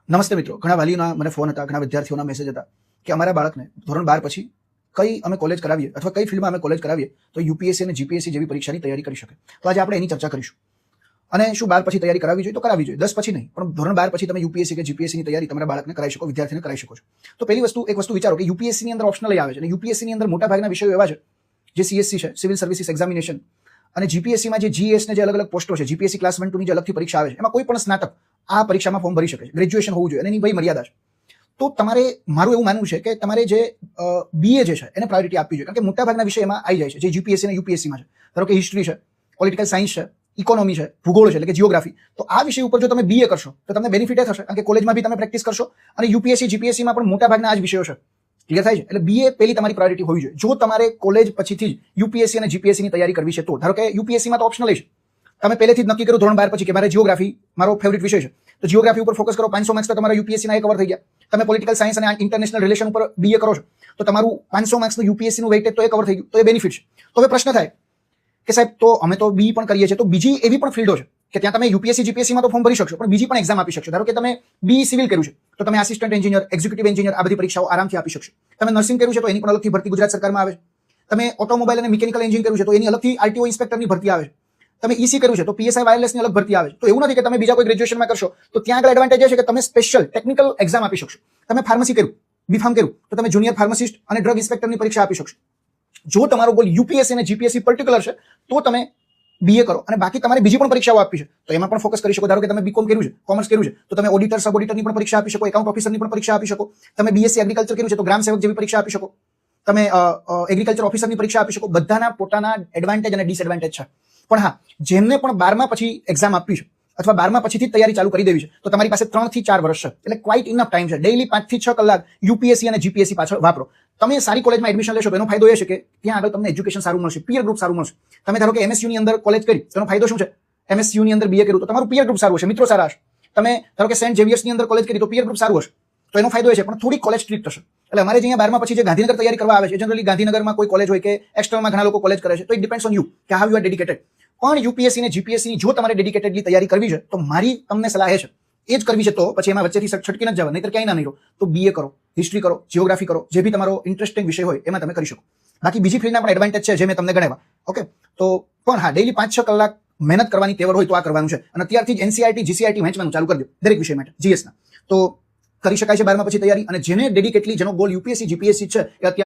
નમસ્તે મિત્રો, ઘણા વાલીઓના મને ફોન હતા, ઘણા વિદ્યાર્થીઓના મેસેજ હતા કે અમારા બાળકને ધોરણ 12 પછી કઈ અમે કોલેજ કરાવીએ અથવા કઈ ફિલ્ડમાં અમે કોલેજ કરાવીએ તો યુપીએસસી અને જીપીએસસી જેવી પરીક્ષાની તૈયારી કરી શકે. તો આજે આપણે એની ચર્ચા કરીશું. અને શું 12 પછી તૈયારી કરાવવી જોઈએ? તો કરાવવી જોઈએ. 10 પછી નહીં, પણ ધોરણ 12 પછી તમે યુપીએસસી કે જીપીએસસીની તૈયારી તમારા બાળકને કરાવી શકો, વિદ્યાર્થીને કરાવી શકો છો. તો પહેલી વસ્તુ એક વસ્તુ વિચારો કે યુપીએસસીની અંદર ઓપ્શનલ આવે છે અને યુપીએસસીની અંદર મોટાભાગના વિષયો એવા છે જે સીએસસી છે, સિવિલ સર્વિસીસ એક્ઝામિનેશન, અને જીપીએસસીમાં જે જીએસ ને જે અલગ અલગ પોસ્ટો છે, જીપીએસસી ક્લાસ 1 2 ની જે અલગથી પરીક્ષા આવે છે, એમાં કોઈ પણ સ્નાતક આ પરીક્ષામાં ફોર્મ ભરી શકે છે. ગ્રેજ્યુએશન હોવું જોઈએ અને એની વય મર્યાદા છે. તો તમારે મારું એવું માનવું છે કે તમારે જે બીએ જે છે એને પ્રાયોરિટી આપવી જોઈએ, કારણ કે મોટાભાગના વિષય એમાં આવી જાય છે જે જીપીએસસી અને યુપીએસસીમાં છે. ધારો કે હિસ્ટ્રી છે, પોલિટિકલ સાયન્સ છે, ઇકોનોમી છે, ભૂગોળ છે એટલે કે જીઓગ્રાફી. તો આ વિષય ઉપર જો તમે બીએ કરશો તો તમને બેનિફિટ એ થશે, કારણ કે કોલેજમાં બી તમે પ્રેક્ટિસ કરશો અને યુપીએસસી જીપીએસસીમાં પણ મોટાભાગના આ જ વિષયો છે. ક્લિયર થાય છે? એટલે બીએ પહેલી તમારી પ્રાયોરિટી હોવી જોઈએ. જો તમારે કોલેજ પછીથી જ યુપીએસસી અને જીપીએસસીની તૈયારી કરવી છે તો ધારો કે યુપીએસસીમાં તો ઓપ્શનલ છે, તમે પહેલેથી જ નક્કી કર્યું ધોરણ 12 પછી કે મારે જીઓગ્રાફી મારો ફેવરિટ વિષય છે, તો જીઓગ્રાફી ઉપર ફોકસ કરો. 500 માર્ક્સ તો તમારા યુપીએસસીના કવર થઈ ગયા. તમે પોલિટિકલ સાયન્સ અને ઇન્ટરનેશનલ રિલેશન ઉપર બીએ કરો છો તો તમારું 500 માર્ક્સનું યુપીએસસીનું વેઇટેજ તો એ કવર થઈ ગયું, તો એ બેનિફિટ છે. તો હવે પ્રશ્ન થાય કે સાહેબ તો અમે તો બી પણ કરીએ છીએ, તો બીજી એવી પણ ફિલ્ડો છે કે ત્યાં તમે યુપીએસસી જીપીએસસીમાં તો ફોર્મ ભરી શકશો, પણ બીજી પણ એક્ઝામ આપી શકશો. ધારો કે તમે બી સિવિલ કર્યું છે તો તમે આસિસ્ટન્ટ એન્જિનિયર, એક્ઝિક્યુટિવ એન્જિનિયર આ બધી પરીક્ષાઓ આરામથી આપી શકશો. તમે નર્સિંગ કર્યું છે તો એની પણ અલગથી ભરતી ગુજરાત સરકારમાં આવે છે. તમે ઓટોમોબાઈલ અને મિકેનિકલ એન્જિન કર્યું છે તો એની અલગથી આરટીઓ ઇન્સ્પેક્ટરની ભરતી આવે છે. તમે ઈસી કર્યું છે તો પીએસઆઈ વાયરલેસની અલગ ભરતી આવે છે. તો એવું નથી કે તમે બીજા કોઈ ગ્રેજ્યુએશનમાં કરશો તો ત્યાં આગળ એડવાન્ટેજ એ છે કે તમે સ્પેશિયલ ટેકનિકલ એક્ઝામ આપી શકશો. તમે ફાર્મસી કર્યું, બીફાર્મ કર્યું તો તમે જુનિયર ફાર્માસિસ્ટ અને ડ્રગ ઇન્સ્પેક્ટરની પરીક્ષા આપી શકશો. જો તમારો ગોલ યુપીએસસી અને જીપીએસસી પર્ટિક્યુલર છે તો તમે બીએ કરો, અને બાકી તમારે બીજી પણ પરીક્ષાઓ આપવી છે તો એમાં પણ ફોકસ કરી શકો. ધારો કે તમે બીકોમ કર્યું છે, કોમર્સ કર્યું છે તો તમે ઓડિટર, સબ ઓડિટરની પણ પરીક્ષા આપી શકો, એકાઉન્ટ ઓફિસરની પણ પરીક્ષા આપી શકો. તમે બીએસસી એગ્રીકલ્ચર કર્યું છે તો ગ્રામ સેવક જેવી પરીક્ષા આપી શકો. તમે એગ્રીકલ્ચર ઓફિસરની પરીક્ષા આપી શકો. બધાના પોતાના એડવાન્ટેજ અને ડિસએડવાન્ટેજ છે. પણ હા, જેમને પણ 12મા પછી એક્ઝામ આપવી છે અથવા 12મા પછીથી તૈયારી ચાલુ કરી દેવી છે તો તમારી પાસે 3 થી 4 વર્ષ છે, એટલે ક્વાઇટ ઇનફ ટાઈમ છે. ડેઈલી 5 થી 6 કલાક યુપીએસસી અને જીપીએસસી પાછળ વાપરો. તમે સારી કોલેજમાં એડમિશન લેશો તો એનો ફાયદો એ છે કે ત્યાં આગળ તમને એજ્યુકેશન સારું મળશે, પિયર ગ્રુપ સારું મળશે. તમે ધારો કે એમએસયુ ની અંદર કોલેજ કરી તેનો ફાયદો શું છે? એમએસયુ ની અંદર બીએ કર્યું તો તમારું પિયર ગ્રુપ સારું હશે, મિત્રો સારા હશે. તમે ધારો કે સેન્ટ ઝેવિયર્સ ની અંદર કોલેજ કરી તો પિયર ગ્રુપ સારું હશે. તો એનો ફાયદો એ છે, પણ થોડી કોલેજ સ્ટ્રિક્ટ હશે. એટલે અમારે જે અહીંયા 12મા પછી જે ગાંધીનગર તૈયારી કરવા આવે છે, જનરલી ગાંધીનગરમાં કોઈ કોલેજ હોય કે એક્સટર્નલમાં ઘણા લોકો કોલેજ કરે છે, તો ઇટ ડિપેન્ડ્સ ઓન યુ કે હાઉ યુ આર ડેડિકેટેડ. પણ યુપીએસસી અને જીપીએસસી ની જો તમારે ડેડિકેટેડલી તૈયારી કરવી છે તો મારી તમને સલાહ એ છે, એ જ કરવી છે તો પછી એમાં વચ્ચેથી છટકી ન જવા, નહીતર ક્યાંય ના નહીં રહો. તો બીએ કરો, હિસ્ટ્રી કરો, જીઓગ્રાફી કરો, જે બી તમારો ઇન્ટરેસ્ટિંગ વિષય હોય એમાં તમે કરી શકો. બાકી બીજી ફિલ્ડના પણ એડવાન્ટેજ છે જે મેં તમને ગણાવ્યા. ઓકે, તો પણ હા, ડેઈલી 5-6 કલાક મહેનત કરવાની તેવર હોય તો આ કરવાનું છે. અને અત્યારથી જ એનસીઆરટી જીસીઆરટી વાંચવાનું ચાલુ કરી દો દરેક વિષય માટે, જીએસના. તો કરી શકાય છે 12મા પછી તૈયારી. અને જેને ડેડિકેટલી જેનો ગોલ યુપીએસસી જીપીએસસી છે એ